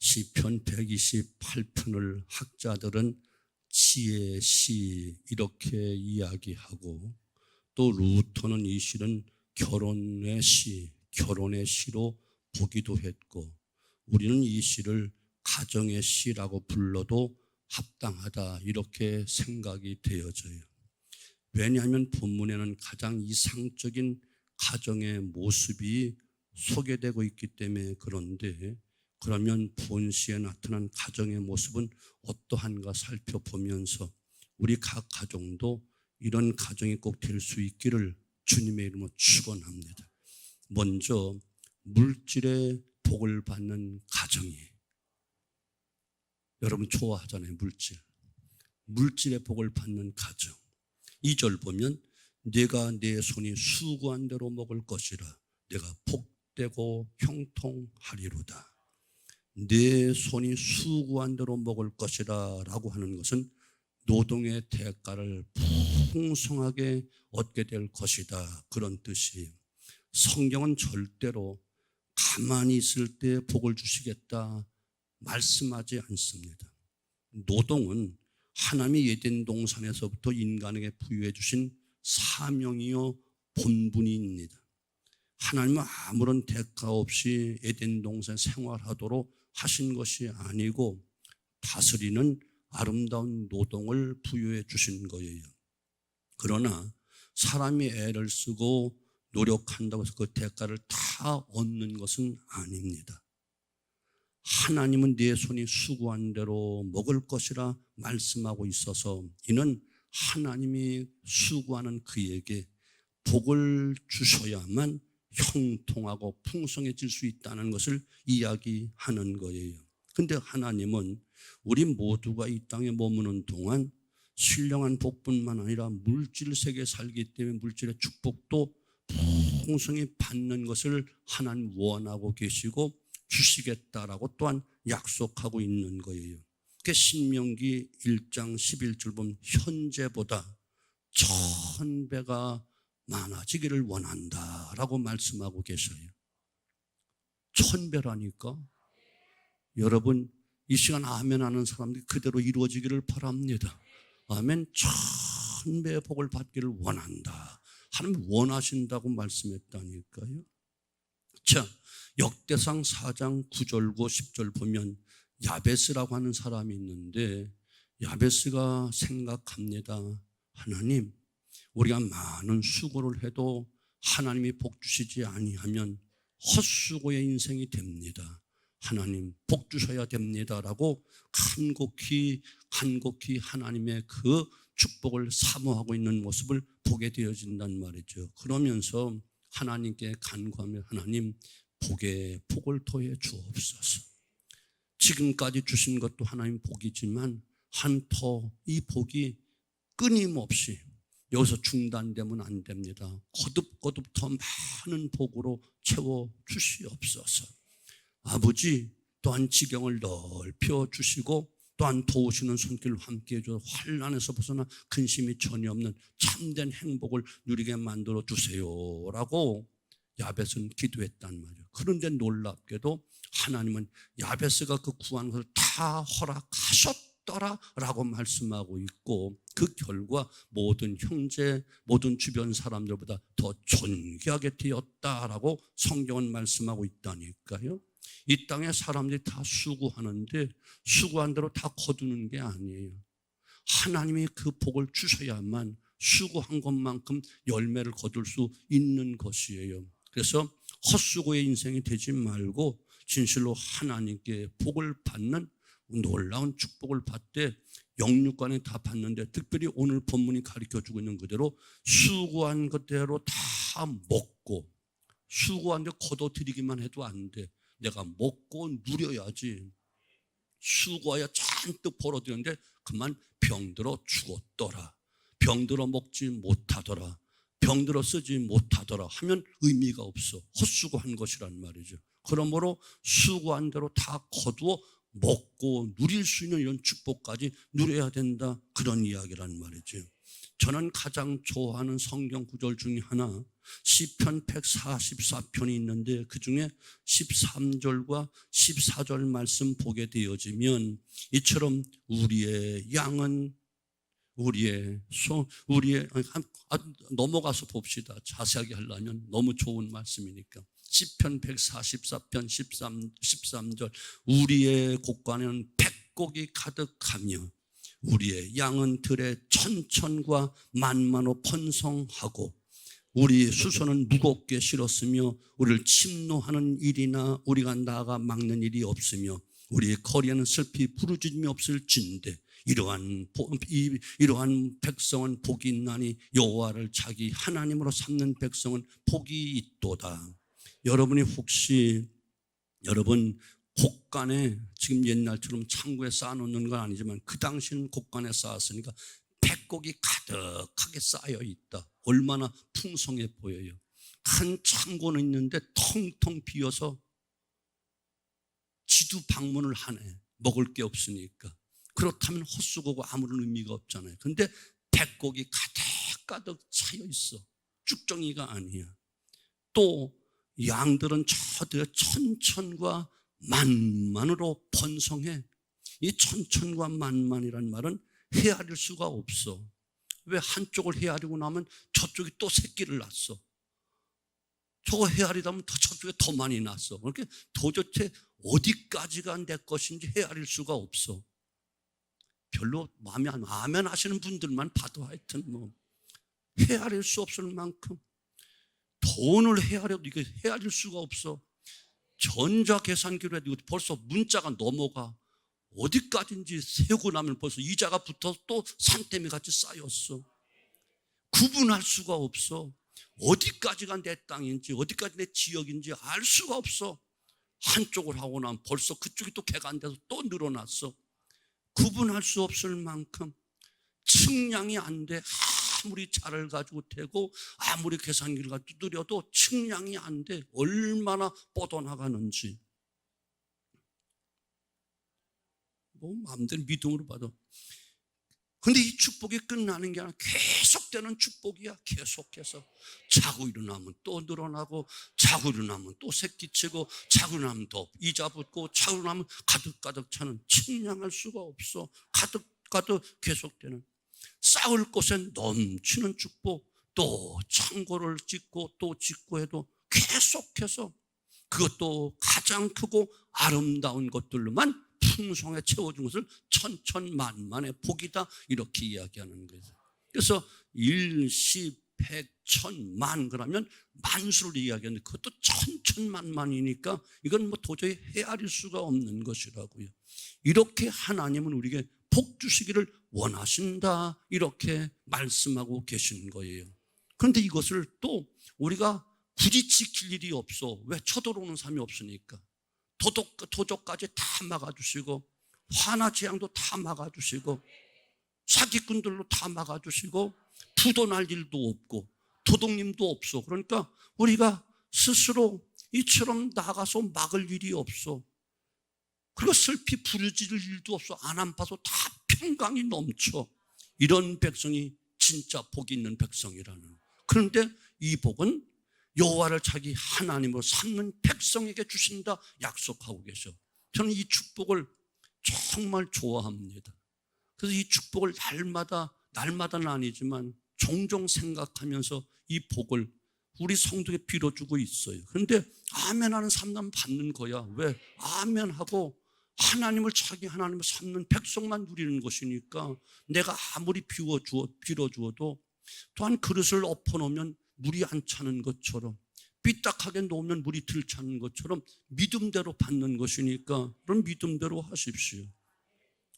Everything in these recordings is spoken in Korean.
시편 128편을 학자들은 지혜의 시 이렇게 이야기하고, 또 루터는 이 시는 결혼의 시로 보기도 했고, 우리는 이 시를 가정의 시라고 불러도 합당하다 이렇게 생각이 되어져요. 왜냐하면 본문에는 가장 이상적인 가정의 모습이 소개되고 있기 때문에 그런데, 그러면 본시에 나타난 가정의 모습은 어떠한가 살펴보면서 우리 각 가정도 이런 가정이 꼭 될 수 있기를 주님의 이름으로 축원합니다. 먼저 물질의 복을 받는 가정이에요. 여러분 좋아하잖아요. 물질의 복을 받는 가정. 2절 보면 내가 내 손이 수고한 대로 먹을 것이라 내가 복되고 형통하리로다. 내 손이 수고한 대로 먹을 것이라 라고 하는 것은 노동의 대가를 풍성하게 얻게 될 것이다, 그런 뜻이에요. 성경은 절대로 가만히 있을 때 복을 주시겠다 말씀하지 않습니다. 노동은 하나님이 에덴 동산에서부터 인간에게 부여해 주신 사명이요 본분입니다. 하나님은 아무런 대가 없이 에덴 동산에 생활하도록 하신 것이 아니고 다스리는 아름다운 노동을 부여해 주신 거예요. 그러나 사람이 애를 쓰고 노력한다고 해서 그 대가를 다 얻는 것은 아닙니다. 하나님은 네 손이 수고한 대로 먹을 것이라 말씀하고 있어서 이는 하나님이 수고하는 그에게 복을 주셔야만 형통하고 풍성해질 수 있다는 것을 이야기하는 거예요. 근데 하나님은 우리 모두가 이 땅에 머무는 동안 신령한 복뿐만 아니라 물질 세계에 살기 때문에 물질의 축복도 풍성히 받는 것을 하나님 원하고 계시고 주시겠다라고 또한 약속하고 있는 거예요. 그 신명기 1장 11절 보면 현재보다 1000배가 많아지기를 원한다라고 말씀하고 계셔요. 1000배라니까. 여러분 이 시간 아멘 하는 사람들이 그대로 이루어지기를 바랍니다. 아멘. 1000배의 복을 받기를 원한다. 하나님 원하신다고 말씀했다니까요. 자, 역대상 4장 9절과 10절 보면 야베스라고 하는 사람이 있는데 야베스가 생각합니다. 하나님, 우리가 많은 수고를 해도 하나님이 복 주시지 아니하면 헛수고의 인생이 됩니다. 하나님 복 주셔야 됩니다라고 간곡히 하나님의 그 축복을 사모하고 있는 모습을 보게 되어진단 말이죠. 그러면서 하나님께 간구하며 하나님 복을 토해 주옵소서. 지금까지 주신 것도 하나님 복이지만 한 터 이 복이 끊임없이 여기서 중단되면 안 됩니다. 거듭 더 많은 복으로 채워 주시옵소서. 아버지 또한 지경을 넓혀 주시고 또한 도우시는 손길로 함께해 주셔서 환난에서 벗어나 근심이 전혀 없는 참된 행복을 누리게 만들어 주세요라고 야베스는 기도했단 말이에요. 그런데 놀랍게도 하나님은 야베스가 그 구한 것을 다 허락하셨더라라고 말씀하고 있고 그 결과 모든 형제, 모든 주변 사람들보다 더 존귀하게 되었다라고 성경은 말씀하고 있다니까요. 이 땅에 사람들이 다 수고하는데 수고한 대로 다 거두는 게 아니에요. 하나님이 그 복을 주셔야만 수고한 것만큼 열매를 거둘 수 있는 것이에요. 그래서 헛수고의 인생이 되지 말고 진실로 하나님께 복을 받는 놀라운 축복을 받되 영육간에 다 받는데 특별히 오늘 본문이 가르쳐주고 있는 그대로 수고한 것대로 다 먹고 수고한 데 거둬들이기만 해도 안 돼. 내가 먹고 누려야지. 수고하여 잔뜩 벌어들였는데 그만 병들어 죽었더라. 병들어 먹지 못하더라. 병들어 쓰지 못하더라 하면 의미가 없어. 헛수고한 것이란 말이죠. 그러므로 수고한 대로 다 거두어 먹고 누릴 수 있는 이런 축복까지 누려야 된다. 그런 이야기란 말이죠. 저는 가장 좋아하는 성경 구절 중에 하나 시편 144편이 있는데 그중에 13절과 14절 말씀 보게 되어지면 이처럼 우리의 양은 넘어가서 봅시다. 자세하게 하려면 너무 좋은 말씀이니까. 시편 144편 13절 우리의 곳간에는 백곡이 가득하며 우리의 양은 들에 천천과 만만호 번성하고 우리의 수소는 무겁게 실었으며 우리를 침노하는 일이나 우리가 나아가 막는 일이 없으며 우리의 거리에는 슬피 부르짖음이 없을진대 이러한 백성은 복이 있나니 여호와를 자기 하나님으로 삼는 백성은 복이 있도다. 여러분이 혹시 여러분 곳간에 지금 옛날처럼 창고에 쌓아놓는 건 아니지만 그 당시는 곳간에 쌓았으니까 백곡이 가득하게 쌓여 있다. 얼마나 풍성해 보여요. 한 창고는 있는데 텅텅 비어서 지도 방문을 하네. 먹을 게 없으니까. 그렇다면 헛수고고 아무런 의미가 없잖아요. 그런데 백곡이 가득 차여 있어. 쭉정이가 아니야. 또 양들은 저들의 천천과 만만으로 번성해. 이 천천과 만만이란 말은 헤아릴 수가 없어. 왜 한쪽을 헤아리고 나면 저쪽이 또 새끼를 낳았어. 저거 헤아리다 보면 저쪽에 더 많이 낳았어. 그렇게 도대체 어디까지가 내 것인지 헤아릴 수가 없어. 별로 마음에 안 아멘 하시는 분들만 봐도 하여튼 헤아릴 수 없을 만큼 돈을 헤아려도 이게 헤아릴 수가 없어. 전자계산기로 해도 벌써 문자가 넘어가. 어디까지인지 세우고 나면 벌써 이자가 붙어서 또 산더미 같이 쌓였어. 구분할 수가 없어. 어디까지가 내 땅인지 어디까지 내 지역인지 알 수가 없어. 한쪽을 하고 나면 벌써 그쪽이 또 개가 안 돼서 또 늘어났어. 구분할 수 없을 만큼 측량이 안 돼. 아무리 자를 가지고 대고 아무리 계산기를 가지고 두드려도 측량이 안 돼. 얼마나 뻗어나가는지. 마음대로 믿음으로 봐도. 근데 이 축복이 끝나는 게 아니라 계속되는 축복이야. 계속해서 자고 일어나면 또 늘어나고 자고 일어나면 또 새끼치고 자고 일어나면 더 이자 붙고 자고 일어나면 가득가득 차는 측량할 수가 없어. 가득가득 계속되는 쌓을 곳에 넘치는 축복. 또 창고를 짓고 또 짓고 해도 계속해서 그것도 가장 크고 아름다운 것들로만 풍성에 채워준 것을 천천만만의 복이다 이렇게 이야기하는 거예요. 그래서 일십, 백, 천만 그러면 만수를 이야기하는데 그것도 천천만만이니까 이건 도저히 헤아릴 수가 없는 것이라고요. 이렇게 하나님은 우리에게 복 주시기를 원하신다 이렇게 말씀하고 계신 거예요. 그런데 이것을 또 우리가 굳이 지킬 일이 없어. 왜? 쳐들어오는 사람이 없으니까. 도적까지 다 막아주시고 화나 재앙도 다 막아주시고 사기꾼들로 다 막아주시고 부도날 일도 없고 도둑님도 없어. 그러니까 우리가 스스로 이처럼 나가서 막을 일이 없어. 그리고 슬피 부르짖을 일도 없어. 안 아파서 다 평강이 넘쳐. 이런 백성이 진짜 복 있는 백성이라는. 그런데 이 복은 여호와를 자기 하나님으로 삼는 백성에게 주신다 약속하고 계셔. 저는 이 축복을 정말 좋아합니다. 그래서 이 축복을 날마다는 아니지만 종종 생각하면서 이 복을 우리 성도에 빌어주고 있어요. 그런데 아멘하는 사람만 받는 거야. 왜? 아멘하고 하나님을 자기 하나님을 삼는 백성만 누리는 것이니까 내가 아무리 빌어주어도 또한 그릇을 엎어놓으면 물이 안 차는 것처럼 삐딱하게 놓으면 물이 들차는 것처럼 믿음대로 받는 것이니까 그런 믿음대로 하십시오.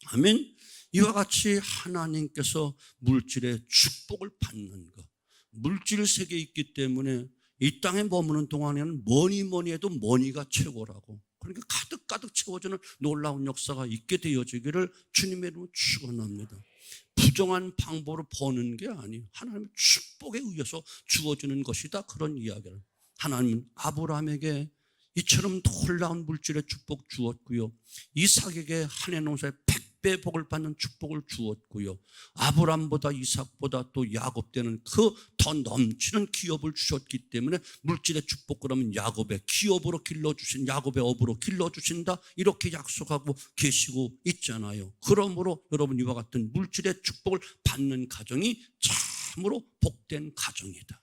아멘. 이와 같이 하나님께서 물질의 축복을 받는 것. 물질 세계에 있기 때문에 이 땅에 머무는 동안에는 뭐니 해도 머니가 최고라고. 그러니까 가득가득 채워지는 놀라운 역사가 있게 되어지기를 주님의 이름으로 축원합니다. 부정한 방법으로 버는 게 아니에요. 하나님의 축복에 의해서 주어지는 것이다. 그런 이야기를. 하나님은 아브라함에게 이처럼 놀라운 물질의 축복 주었고요. 이삭에게 한 해 농사에 100배 복을 받는 축복을 주었고요. 아브람보다 이삭보다 또 야곱 때는 그 더 넘치는 기업을 주셨기 때문에 물질의 축복 그러면 야곱의 기업으로 길러주신, 야곱의 업으로 길러주신다, 이렇게 약속하고 계시고 있잖아요. 그러므로 여러분, 이와 같은 물질의 축복을 받는 가정이 참으로 복된 가정이다.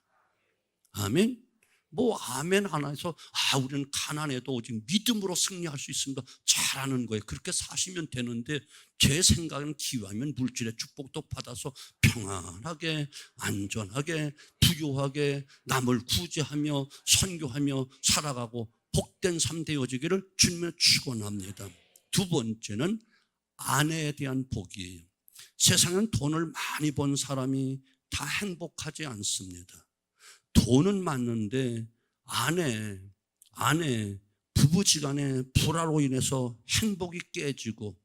아멘. 뭐 아멘 안 해서 우리는 가난해도 오직 믿음으로 승리할 수 있습니다, 잘하는 거예요. 그렇게 사시면 되는데, 제 생각은 기회하면 물질의 축복도 받아서 평안하게, 안전하게, 부유하게 남을 구제하며 선교하며 살아가고 복된 삶 되어지기를 주님의 축원합니다. 두 번째는 아내에 대한 복이에요. 세상엔 돈을 많이 번 사람이 다 행복하지 않습니다. 돈은 많은데 아내, 부부지간의 불화로 인해서 행복이 깨지고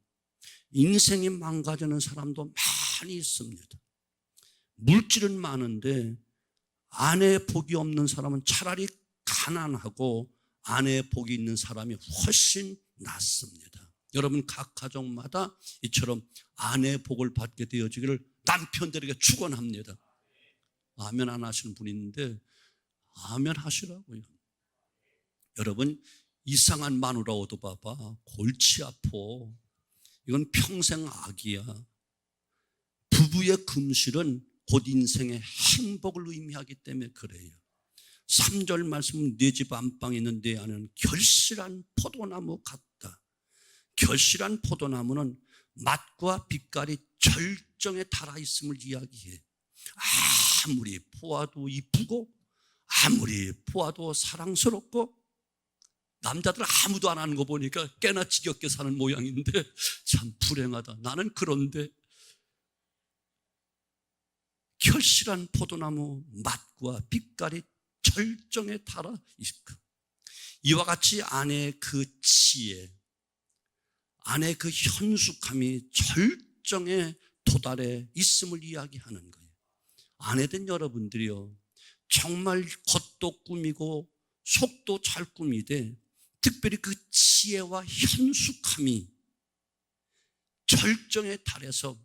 인생이 망가지는 사람도 많이 있습니다. 물질은 많은데 아내의 복이 없는 사람은 차라리 가난하고 아내의 복이 있는 사람이 훨씬 낫습니다. 여러분, 각 가정마다 이처럼 아내의 복을 받게 되어지기를 남편들에게 축원합니다. 아멘 안 하시는 분이 있는데 아멘 하시라고요. 여러분, 이상한 마누라 얻어봐봐. 골치 아파. 이건 평생 악이야. 부부의 금실은 곧 인생의 행복을 의미하기 때문에 그래요. 3절 말씀, 내 집 안방에 있는 내 아내는 결실한 포도나무 같다. 결실한 포도나무는 맛과 빛깔이 절정에 달아 있음을 이야기해. 아무리 보아도 이쁘고 아무리 보아도 사랑스럽고, 남자들 아무도 안 하는 거 보니까 꽤나 지겹게 사는 모양인데 참 불행하다. 나는 그런데 결실한 포도나무 맛과 빛깔이 절정에 달아 있을까. 이와 같이 아내의 그 지혜, 아내의 그 현숙함이 절정에 도달해 있음을 이야기하는 거예요. 아내된 여러분들이요, 정말 겉도 꾸미고 속도 잘 꾸미되 특별히 그 지혜와 현숙함이 절정에 달해서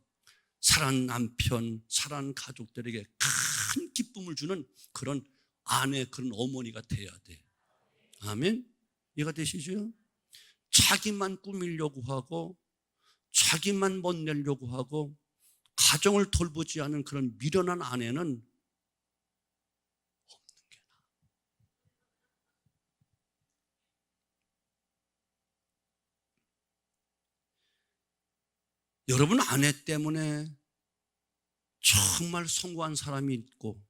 사랑하는 남편, 사랑하는 가족들에게 큰 기쁨을 주는 그런 아내, 그런 어머니가 돼야 돼. 아멘? 이해가 되시죠? 자기만 꾸미려고 하고 자기만 멋내려고 하고 가정을 돌보지 않은 그런 미련한 아내는 없는 게 나아. 여러분, 아내 때문에 정말 성공한 사람이 있고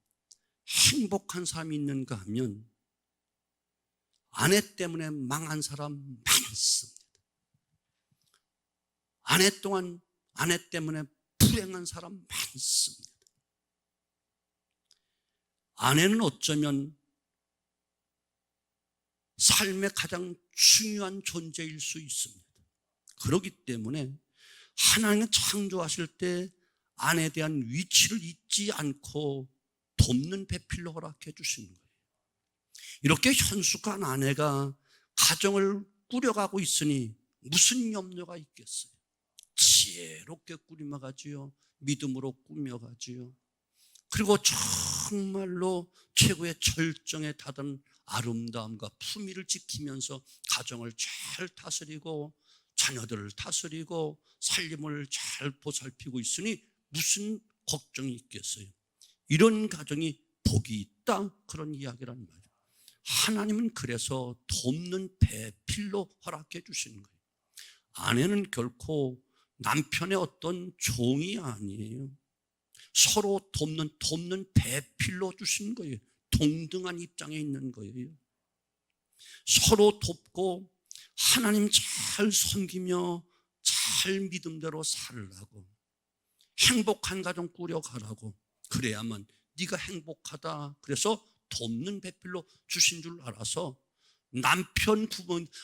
행복한 사람이 있는가 하면 아내 때문에 망한 사람 많습니다. 아내 때문에 불행한 사람 많습니다. 아내는 어쩌면 삶의 가장 중요한 존재일 수 있습니다. 그렇기 때문에 하나님이 창조하실 때 아내에 대한 위치를 잊지 않고 돕는 배필로 허락해 주시는 거예요. 이렇게 현숙한 아내가 가정을 꾸려가고 있으니 무슨 염려가 있겠어요? 지혜롭게 꾸림어가지요, 믿음으로 꾸며가지요. 그리고 정말로 최고의 절정에 다다른 아름다움과 품위를 지키면서 가정을 잘 다스리고 자녀들을 다스리고 살림을 잘 보살피고 있으니 무슨 걱정이 있겠어요? 이런 가정이 복이 있다, 그런 이야기란 말이에요. 하나님은 그래서 돕는 배필로 허락해 주시는 거예요. 아내는 결코 남편의 어떤 종이 아니에요. 서로 돕는 배필로 주신 거예요. 동등한 입장에 있는 거예요. 서로 돕고 하나님 잘 섬기며 잘 믿음대로 살라고, 행복한 가정 꾸려가라고. 그래야만 네가 행복하다, 그래서 돕는 배필로 주신 줄 알아서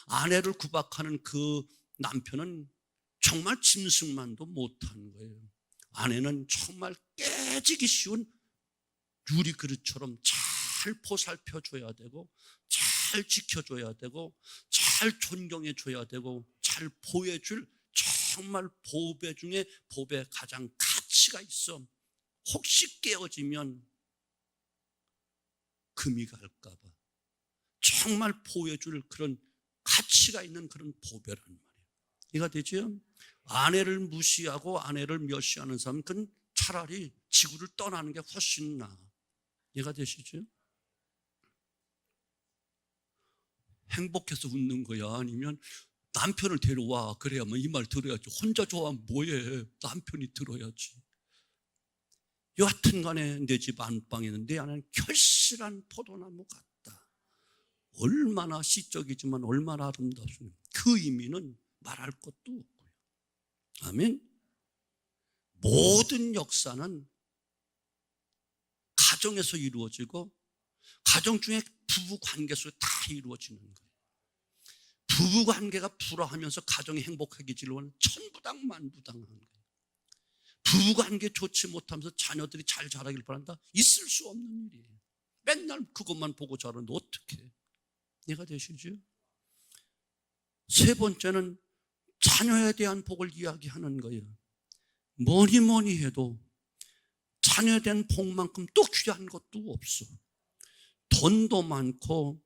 아내를 구박하는 그 남편은 정말 짐승만도 못한 거예요. 아내는 정말 깨지기 쉬운 유리 그릇처럼 잘 보살펴줘야 되고 잘 지켜줘야 되고 잘 존경해줘야 되고 잘 보여줄 정말 보배 중에 보배 가장 가치가 있어. 혹시 깨어지면 금이 갈까 봐 정말 보여줄 그런 가치가 있는 그런 보배란 말이에요. 이해가 되죠? 아내를 무시하고 아내를 멸시하는 사람은 그건 차라리 지구를 떠나는 게 훨씬 나아. 이해가 되시죠? 행복해서 웃는 거야? 아니면 남편을 데려와. 그래야만 이 말 들어야지. 혼자 좋아하면 뭐해. 남편이 들어야지. 여하튼 간에 내 집 안방에 내 안에는 결실한 포도나무 같다. 얼마나 시적이지만 얼마나 아름답습니까? 그 의미는 말할 것도 없고요. 아멘. 모든 역사는 가정에서 이루어지고 가정 중에 부부 관계 속에 다 이루어지는 거예요. 부부 관계가 불화하면서 가정이 행복해지려면 천부당 만부당한 거예요. 부부 관계 좋지 못하면서 자녀들이 잘 자라길 바란다? 있을 수 없는 일이에요. 맨날 그것만 보고 자라는데 어떻게 이해가 되시죠? 세 번째는 자녀에 대한 복을 이야기하는 거예요. 뭐니 해도 자녀에 대한 복만큼 또 귀한 것도 없어. 돈도 많고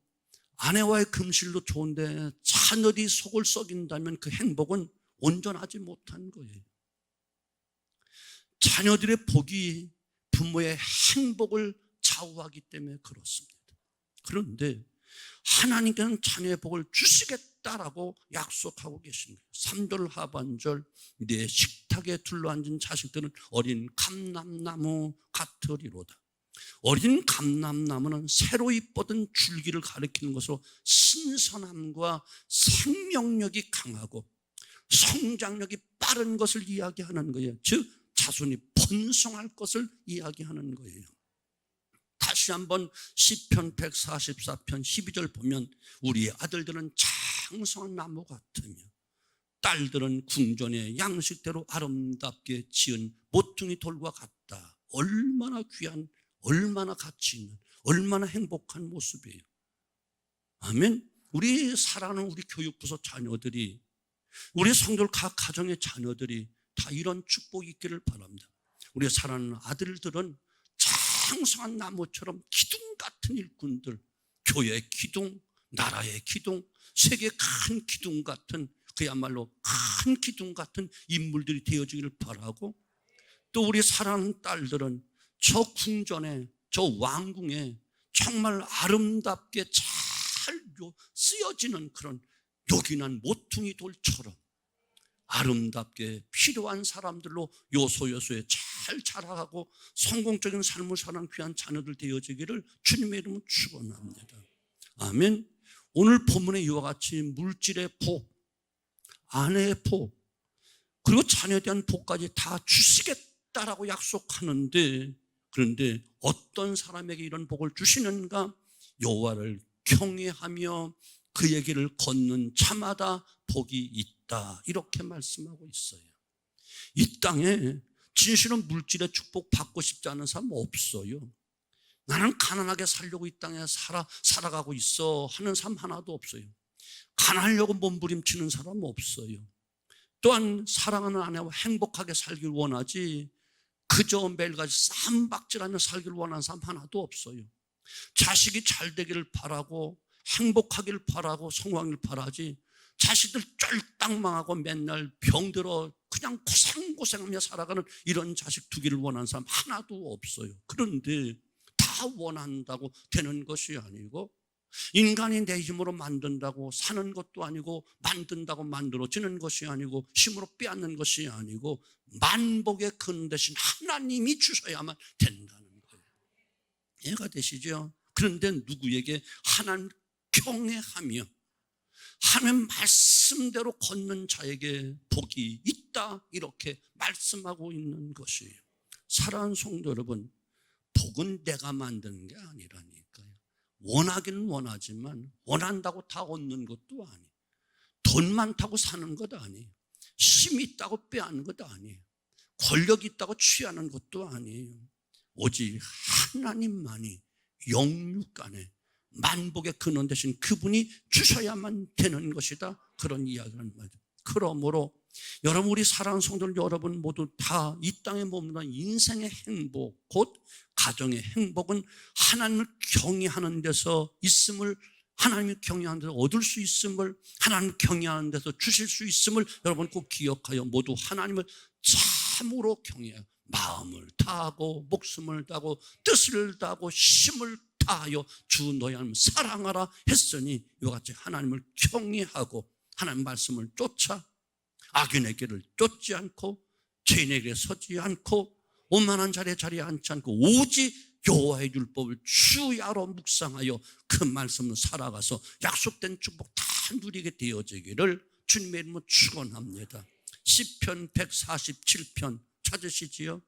아내와의 금실도 좋은데 자녀들이 속을 썩인다면 그 행복은 온전하지 못한 거예요. 자녀들의 복이 부모의 행복을 좌우하기 때문에 그렇습니다. 그런데 하나님께서는 자녀의 복을 주시겠다라고 약속하고 계신 거예요. 3절 하반절 내 식탁에 둘러앉은 자식들은 어린 감람나무 같으리로다. 어린 감람나무는 새로이 뻗은 줄기를 가리키는 것으로 신선함과 생명력이 강하고 성장력이 빠른 것을 이야기하는 거예요. 즉 자손이 번성할 것을 이야기하는 거예요. 다시 한번 시편 144편 12절 보면 우리 아들들은 장성한 나무 같으며 딸들은 궁전의 양식대로 아름답게 지은 모퉁이 돌과 같다. 얼마나 귀한, 얼마나 가치 있는, 얼마나 행복한 모습이에요. 아멘. 우리 사랑하는 우리 교육부서 자녀들이, 우리 성도들 각 가정의 자녀들이 다 이런 축복이 있기를 바랍니다. 우리 사랑하는 아들들은 장성한 나무처럼 기둥 같은 일꾼들, 교회의 기둥, 나라의 기둥, 세계의 큰 기둥 같은, 그야말로 큰 기둥 같은 인물들이 되어지기를 바라고, 또 우리 사랑하는 딸들은 저 궁전에, 저 왕궁에 정말 아름답게 잘 쓰여지는 그런 요긴한 모퉁이 돌처럼 아름답게 필요한 사람들로 요소요소에 잘 자라가고 성공적인 삶을 사는 귀한 자녀들 되어지기를 주님의 이름으로 축원합니다. 아멘. 오늘 본문의 이와 같이 물질의 복, 아내의 복, 그리고 자녀에 대한 복까지 다 주시겠다라고 약속하는데, 그런데 어떤 사람에게 이런 복을 주시는가? 여호와를 경외하며 그 얘기를 걷는 자마다 복이 있다, 이렇게 말씀하고 있어요. 이 땅에 진실은 물질의 축복 받고 싶지 않은 사람 없어요. 나는 가난하게 살려고 이 땅에 살아가고 있어 하는 사람 하나도 없어요. 가난하려고 몸부림치는 사람 없어요. 또한 사랑하는 아내와 행복하게 살길 원하지 그저 매일같이 쌈박질하며 살길 원하는 사람 하나도 없어요. 자식이 잘 되기를 바라고 행복하길 바라고 성공하길 바라지, 자식들 쫄딱 망하고 맨날 병들어 그냥 고생고생하며 살아가는 이런 자식 두기를 원하는 사람 하나도 없어요. 그런데 다 원한다고 되는 것이 아니고, 인간이 내 힘으로 만든다고 사는 것도 아니고, 만든다고 만들어지는 것이 아니고, 힘으로 빼앗는 것이 아니고, 만복의 근 대신 하나님이 주셔야만 된다는 거예요. 이해가 되시죠? 그런데 누구에게? 하나님 경외하며 하나님 말씀대로 걷는 자에게 복이 있다, 이렇게 말씀하고 있는 것이에요. 사랑하는 성도 여러분, 복은 내가 만드는 게 아니라니까요. 원하기는 원하지만 원한다고 다 얻는 것도 아니에요. 돈 많다고 사는 것도 아니에요. 힘이 있다고 빼앗는 것도 아니에요. 권력이 있다고 취하는 것도 아니에요. 오직 하나님만이 영육간에 만복의 근원 되신 그분이 주셔야만 되는 것이다, 그런 이야기를 합니다. 그러므로 여러분, 우리 사랑하는 성도들 여러분 모두 다 이 땅에 머무는 인생의 행복, 곧 가정의 행복은 하나님을 경외하는 데서 있음을, 하나님을 경외하는 데서 얻을 수 있음을, 하나님을 경외하는 데서 주실 수 있음을 여러분 꼭 기억하여 모두 하나님을 참으로 경외하여 마음을 다하고 목숨을 다하고 뜻을 다하고 힘을 다하여 주 너희 하나님 사랑하라 했으니 이와 같이 하나님을 경외하고 하나님 말씀을 쫓아 악인의 길을 쫓지 않고 죄인에게 서지 않고 오만한 자리에 앉지 않고 오직 여호와의 율법을 주야로 묵상하여 그 말씀을 살아가서 약속된 축복 다 누리게 되어지기를 주님의 이름으로 축원합니다. 시편 147편 찾으시지요?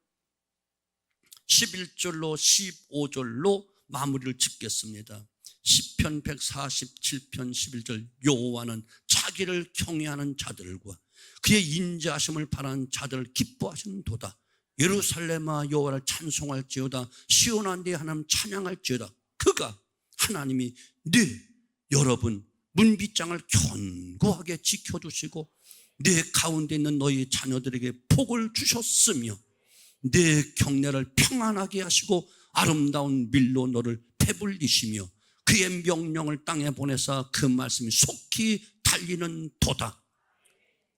11절로 15절로 마무리를 짓겠습니다. 시편 147편 11절 여호와는 자기를 경외하는 자들과 그의 인자하심을 바라는 자들을 기뻐하시는 도다. 예루살렘아 여호와를 찬송할지어다. 시온아 네 하나님 찬양할지어다. 그가 하나님이 여러분 문빗장을 견고하게 지켜주시고 내 가운데 있는 너희 자녀들에게 복을 주셨으며 내 경내를 평안하게 하시고 아름다운 밀로 너를 배불리시며 그의 명령을 땅에 보내사 그 말씀이 속히 달리는 도다.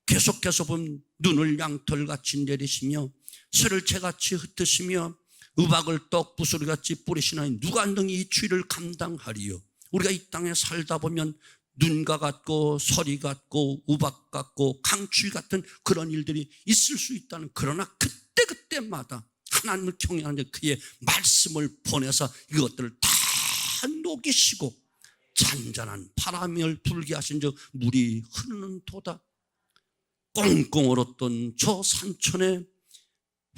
계속해서 보면 눈을 양털같이 내리시며 설을채같이 흩으시며 우박을 떡 부스러기같이 뿌리시나니 누가 능히 이 추위를 감당하리요. 우리가 이 땅에 살다 보면 눈과 같고 서리 같고 우박 같고 강추위 같은 그런 일들이 있을 수 있다는, 그러나 그때마다 하나님을 경외하는 그의 말씀을 보내서 이것들을 다 녹이시고 잔잔한 바람을 불게 하신 즉 물이 흐르는 도다. 꽁꽁 얼었던 저 산천에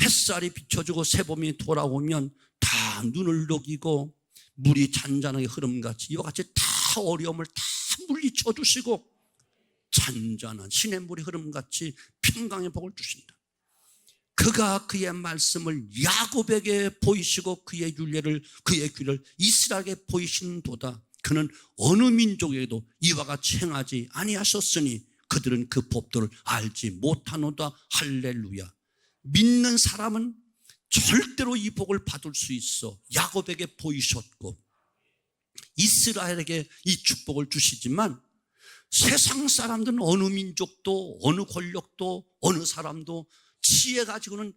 햇살이 비춰주고 새봄이 돌아오면 다 눈을 녹이고 물이 잔잔하게 흐름같이 이와 같이 다 어려움을 다 물리쳐 주시고 잔잔한 신의 물이 흐름같이 평강의 복을 주신다. 그가 그의 말씀을 야곱에게 보이시고 그의 율례를 그의 귀를 이스라엘에게 보이신 도다. 그는 어느 민족에게도 이와 같이 행하지 아니하셨으니 그들은 그 법도를 알지 못하노다. 할렐루야. 믿는 사람은 절대로 이 복을 받을 수 있어. 야곱에게 보이셨고 이스라엘에게 이 축복을 주시지만 세상 사람들은 어느 민족도 어느 권력도 어느 사람도 지혜 가지고는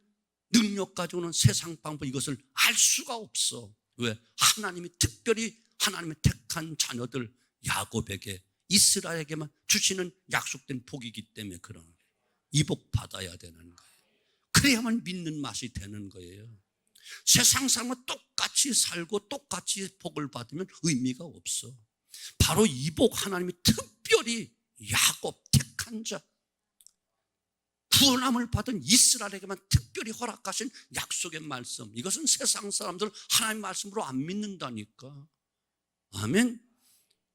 능력 가지고는 세상 방법 이것을 알 수가 없어. 왜? 하나님이 특별히 하나님의 택한 자녀들 야곱에게 이스라엘에게만 주시는 약속된 복이기 때문에 그런 거예요. 이 복 받아야 되는 거예요. 그래야만 믿는 맛이 되는 거예요. 세상 사람과 똑같이 살고 똑같이 복을 받으면 의미가 없어. 바로 이 복 하나님이 특별히 야곱 택한 자 구원함을 받은 이스라엘에게만 특별히 허락하신 약속의 말씀, 이것은 세상 사람들 하나님의 말씀으로 안 믿는다니까. 아멘.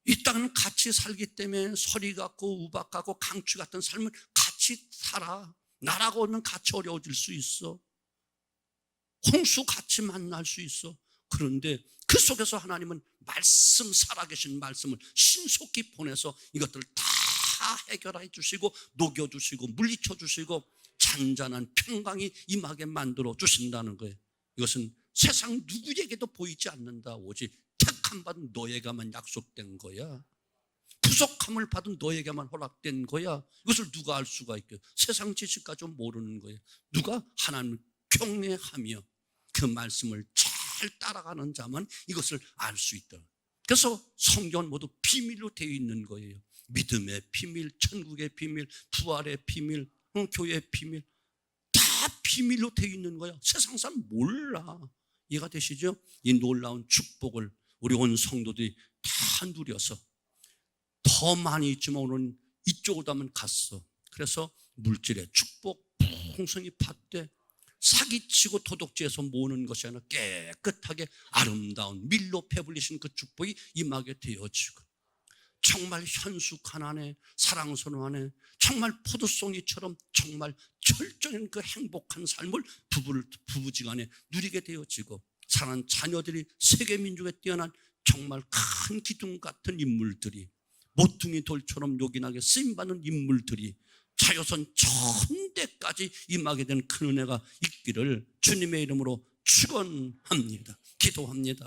이 땅은 같이 살기 때문에 서리 같고 우박 같고 강추 같은 삶을 같이 살아. 나라고 하면 같이 어려워질 수 있어. 홍수 같이 만날 수 있어. 그런데 그 속에서 하나님은 말씀, 살아계신 말씀을 신속히 보내서 이것들을 다 해결해 주시고 녹여주시고 물리쳐 주시고 잔잔한 평강이 임하게 만들어 주신다는 거예요. 이것은 세상 누구에게도 보이지 않는다. 오직 택함 받은 너에게만 약속된 거야. 부족함을 받은 너에게만 허락된 거야. 이것을 누가 알 수가 있겠어요? 세상 지식까지 모르는 거예요. 누가 하나님을 경외하며 그 말씀을 잘 따라가는 자만 이것을 알 수 있다. 그래서 성경은 모두 비밀로 되어 있는 거예요. 믿음의 비밀, 천국의 비밀, 부활의 비밀, 교회의 비밀, 다 비밀로 되어 있는 거야. 세상 사람 몰라. 이해가 되시죠? 이 놀라운 축복을 우리 온 성도들이 다 누려서 더 많이 있지만 오늘은 이쪽으로 하면 갔어. 그래서 물질의 축복 풍성히 받되 사기치고 도둑질해서 모으는 것이 아니라 깨끗하게 아름다운 밀로 배불리신 그 축복이 임하게 되어지고 정말 현숙한 안에 사랑스러운 안에 정말 포도송이처럼 정말 철저한 그 행복한 삶을 부부지간에 누리게 되어지고 사랑하는 자녀들이 세계 민족에 뛰어난 정말 큰 기둥 같은 인물들이 모퉁이 돌처럼 요긴하게 쓰임받는 인물들이 자손 천대까지 임하게 되는 큰 은혜가 있기를 주님의 이름으로 축원합니다. 기도합니다.